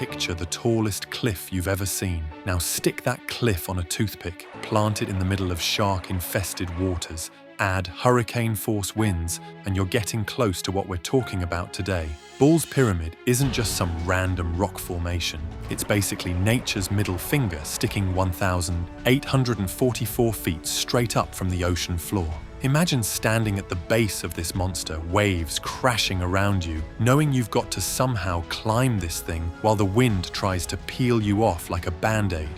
picture the tallest cliff you've ever seen. Now stick that cliff on a toothpick, plant it in the middle of shark-infested waters, add hurricane-force winds, and you're getting close to what we're talking about today. Ball's Pyramid isn't just some random rock formation. It's basically nature's middle finger sticking 1,844 feet straight up from the ocean floor. Imagine standing at the base of this monster, waves crashing around you, knowing you've got to somehow climb this thing while the wind tries to peel you off like a band-aid.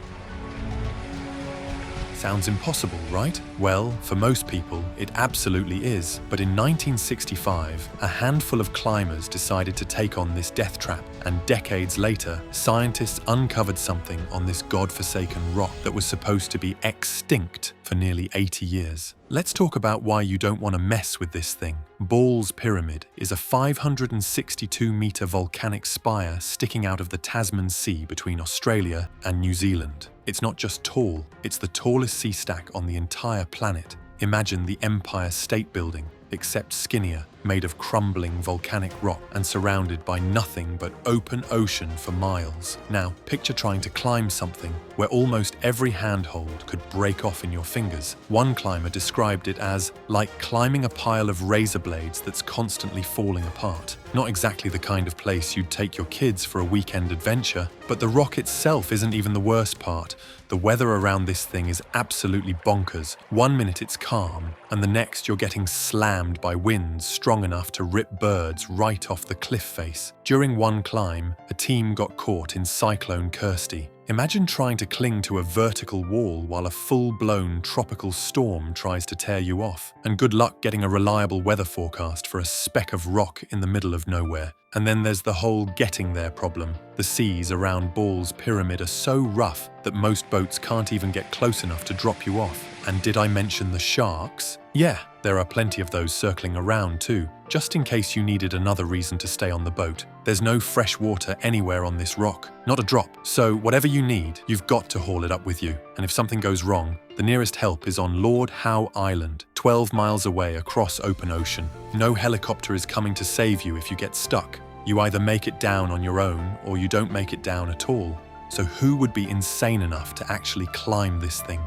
Sounds impossible, right? Well, for most people, it absolutely is. But in 1965, a handful of climbers decided to take on this death trap, and decades later, scientists uncovered something on this godforsaken rock that was supposed to be extinct for nearly 80 years. Let's talk about why you don't want to mess with this thing. Ball's Pyramid is a 562-meter volcanic spire sticking out of the Tasman Sea between Australia and New Zealand. It's not just tall, it's the tallest sea stack on the entire planet. Imagine the Empire State Building, except skinnier, made of crumbling volcanic rock and surrounded by nothing but open ocean for miles. Now, picture trying to climb something where almost every handhold could break off in your fingers. One climber described it as like climbing a pile of razor blades that's constantly falling apart. Not exactly the kind of place you'd take your kids for a weekend adventure, but the rock itself isn't even the worst part. The weather around this thing is absolutely bonkers. One minute it's calm, and the next you're getting slammed by winds strong enough to rip birds right off the cliff face. During one climb, a team got caught in Cyclone Kirsty. Imagine trying to cling to a vertical wall while a full-blown tropical storm tries to tear you off. And good luck getting a reliable weather forecast for a speck of rock in the middle of nowhere. And then there's the whole getting there problem. The seas around Ball's Pyramid are so rough that most boats can't even get close enough to drop you off. And did I mention the sharks? Yeah, there are plenty of those circling around too, just in case you needed another reason to stay on the boat. There's no fresh water anywhere on this rock, not a drop. So whatever you need, you've got to haul it up with you. And if something goes wrong, the nearest help is on Lord Howe Island, 12 miles away across open ocean. No helicopter is coming to save you if you get stuck. You either make it down on your own or you don't make it down at all. So who would be insane enough to actually climb this thing?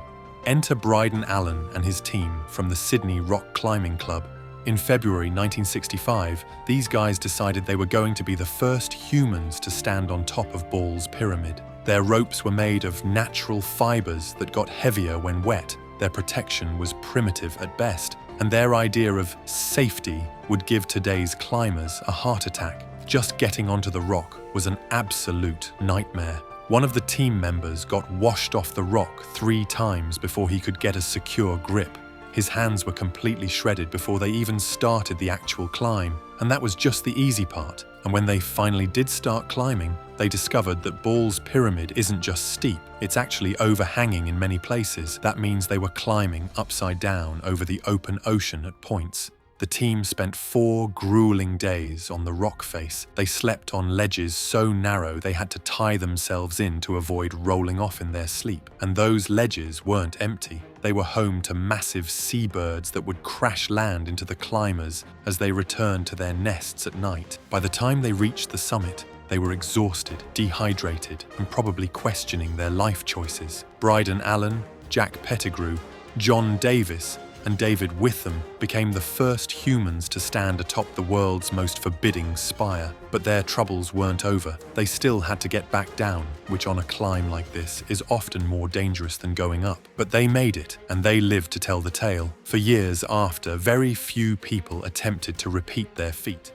Enter Bryden Allen and his team from the Sydney Rock Climbing Club. In February 1965, these guys decided they were going to be the first humans to stand on top of Ball's Pyramid. Their ropes were made of natural fibers that got heavier when wet. Their protection was primitive at best, and their idea of safety would give today's climbers a heart attack. Just getting onto the rock was an absolute nightmare. One of the team members got washed off the rock 3 times before he could get a secure grip. His hands were completely shredded before they even started the actual climb, and that was just the easy part. And when they finally did start climbing, they discovered that Ball's Pyramid isn't just steep, it's actually overhanging in many places. That means they were climbing upside down over the open ocean at points. The team spent 4 grueling days on the rock face. They slept on ledges so narrow they had to tie themselves in to avoid rolling off in their sleep. And those ledges weren't empty. They were home to massive seabirds that would crash land into the climbers as they returned to their nests at night. By the time they reached the summit, they were exhausted, dehydrated, and probably questioning their life choices. Bryden Allen, Jack Pettigrew, John Davis, and David Witham became the first humans to stand atop the world's most forbidding spire. But their troubles weren't over. They still had to get back down, which on a climb like this is often more dangerous than going up. But they made it, and they lived to tell the tale. For years after, very few people attempted to repeat their feat.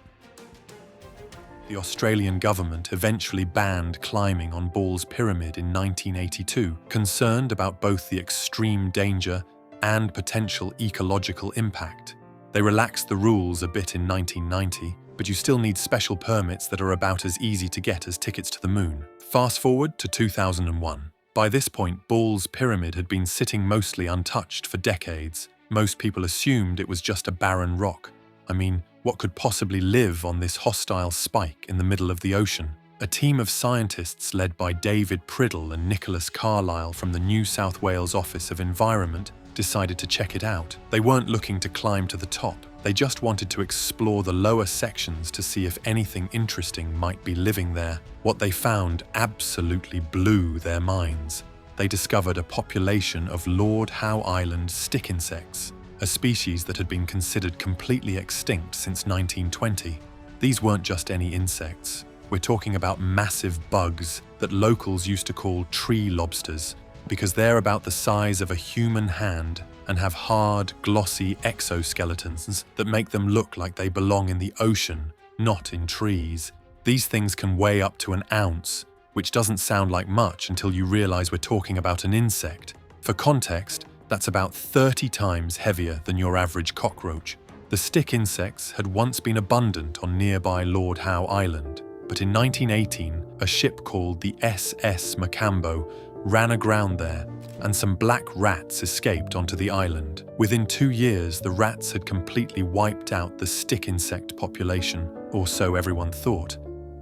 The Australian government eventually banned climbing on Ball's Pyramid in 1982, concerned about both the extreme danger and potential ecological impact. They relaxed the rules a bit in 1990, but you still need special permits that are about as easy to get as tickets to the moon. Fast forward to 2001. By this point, Ball's Pyramid had been sitting mostly untouched for decades. Most people assumed it was just a barren rock. I mean, what could possibly live on this hostile spike in the middle of the ocean? A team of scientists led by David Priddle and Nicholas Carlisle from the New South Wales Office of Environment decided to check it out. They weren't looking to climb to the top. They just wanted to explore the lower sections to see if anything interesting might be living there. What they found absolutely blew their minds. They discovered a population of Lord Howe Island stick insects, a species that had been considered completely extinct since 1920. These weren't just any insects. We're talking about massive bugs that locals used to call tree lobsters because they're about the size of a human hand and have hard, glossy exoskeletons that make them look like they belong in the ocean, not in trees. These things can weigh up to an ounce, which doesn't sound like much until you realize we're talking about an insect. For context, that's about 30 times heavier than your average cockroach. The stick insects had once been abundant on nearby Lord Howe Island, but in 1918, a ship called the SS Macambo ran aground there, and some black rats escaped onto the island. Within 2 years, the rats had completely wiped out the stick insect population, or so everyone thought.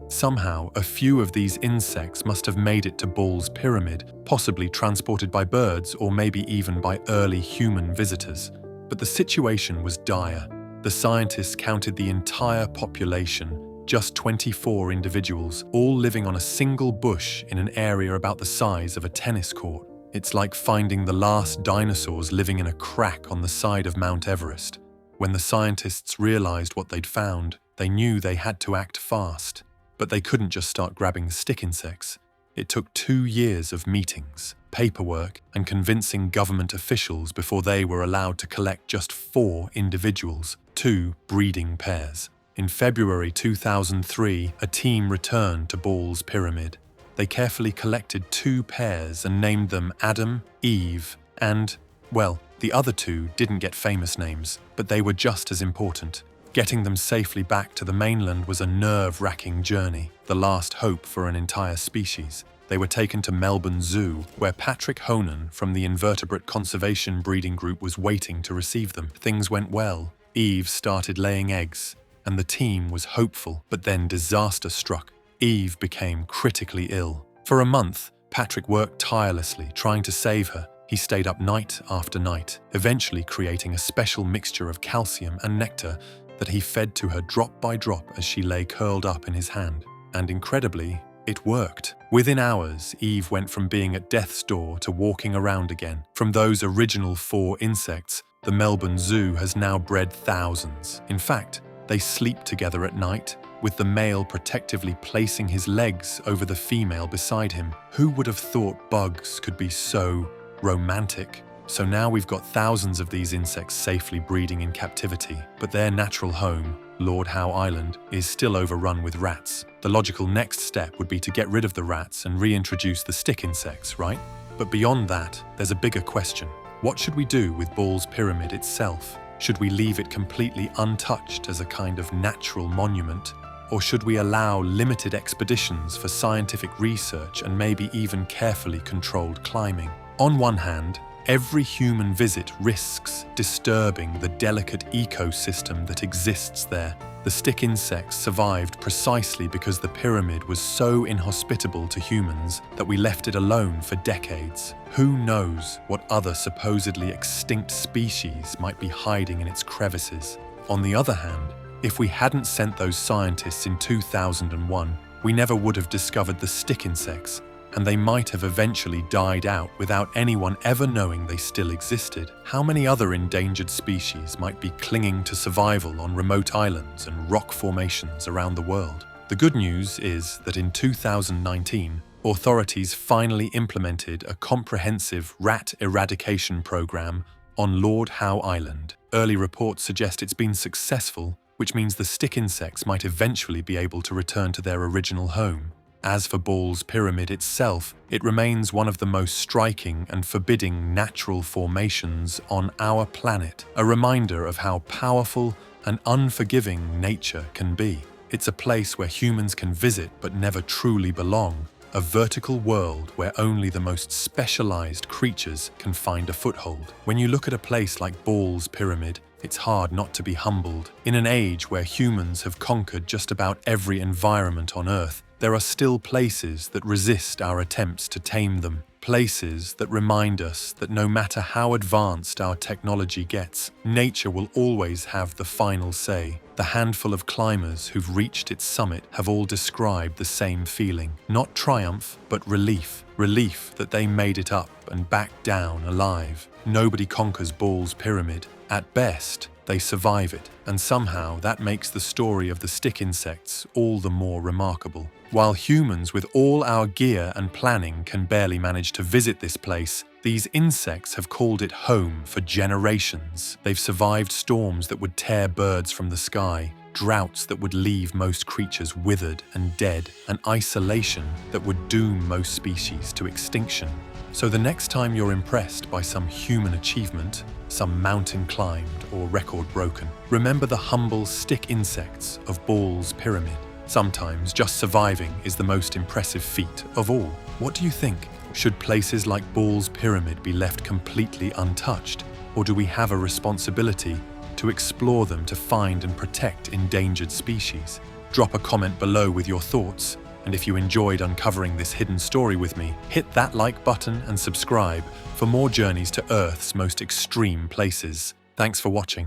Somehow, a few of these insects must have made it to Ball's Pyramid, possibly transported by birds or maybe even by early human visitors. But the situation was dire. The scientists counted the entire population, just 24 individuals, all living on a single bush in an area about the size of a tennis court. It's like finding the last dinosaurs living in a crack on the side of Mount Everest. When the scientists realized what they'd found, they knew they had to act fast. But they couldn't just start grabbing stick insects. It took 2 years of meetings, paperwork, and convincing government officials before they were allowed to collect just 4 individuals, 2 breeding pairs. In February 2003, a team returned to Ball's Pyramid. They carefully collected 2 pairs and named them Adam, Eve, and, well, the other 2 didn't get famous names, but they were just as important. Getting them safely back to the mainland was a nerve-wracking journey, the last hope for an entire species. They were taken to Melbourne Zoo, where Patrick Honan from the Invertebrate Conservation Breeding Group was waiting to receive them. Things went well. Eve started laying eggs, and the team was hopeful, but then disaster struck. Eve became critically ill. For a month, Patrick worked tirelessly, trying to save her. He stayed up night after night, eventually creating a special mixture of calcium and nectar that he fed to her drop by drop as she lay curled up in his hand. And incredibly, it worked. Within hours, Eve went from being at death's door to walking around again. From those original 4 insects, the Melbourne Zoo has now bred thousands. In fact, they sleep together at night, with the male protectively placing his legs over the female beside him. Who would have thought bugs could be so romantic? So now we've got thousands of these insects safely breeding in captivity, but their natural home, Lord Howe Island, is still overrun with rats. The logical next step would be to get rid of the rats and reintroduce the stick insects, right? But beyond that, there's a bigger question. What should we do with Ball's Pyramid itself? Should we leave it completely untouched as a kind of natural monument? Or should we allow limited expeditions for scientific research and maybe even carefully controlled climbing? On one hand, every human visit risks disturbing the delicate ecosystem that exists there. The stick insects survived precisely because the pyramid was so inhospitable to humans that we left it alone for decades. Who knows what other supposedly extinct species might be hiding in its crevices? On the other hand, if we hadn't sent those scientists in 2001, we never would have discovered the stick insects, and they might have eventually died out without anyone ever knowing they still existed. How many other endangered species might be clinging to survival on remote islands and rock formations around the world? The good news is that in 2019, authorities finally implemented a comprehensive rat eradication program on Lord Howe Island. Early reports suggest it's been successful, which means the stick insects might eventually be able to return to their original home. As for Ball's Pyramid itself, it remains one of the most striking and forbidding natural formations on our planet, a reminder of how powerful and unforgiving nature can be. It's a place where humans can visit but never truly belong, a vertical world where only the most specialized creatures can find a foothold. When you look at a place like Ball's Pyramid, it's hard not to be humbled. In an age where humans have conquered just about every environment on Earth, there are still places that resist our attempts to tame them. Places that remind us that no matter how advanced our technology gets, nature will always have the final say. The handful of climbers who've reached its summit have all described the same feeling. Not triumph, but relief. Relief that they made it up and back down alive. Nobody conquers Ball's Pyramid. At best, they survive it, and somehow that makes the story of the stick insects all the more remarkable. While humans with all our gear and planning can barely manage to visit this place, these insects have called it home for generations. They've survived storms that would tear birds from the sky, droughts that would leave most creatures withered and dead, and isolation that would doom most species to extinction. So the next time you're impressed by some human achievement, some mountain climbed or record broken, remember the humble stick insects of Ball's Pyramid. Sometimes just surviving is the most impressive feat of all. What do you think? Should places like Ball's Pyramid be left completely untouched? Or do we have a responsibility to explore them to find and protect endangered species? Drop a comment below with your thoughts. And if you enjoyed uncovering this hidden story with me, hit that like button and subscribe for more journeys to Earth's most extreme places. Thanks for watching.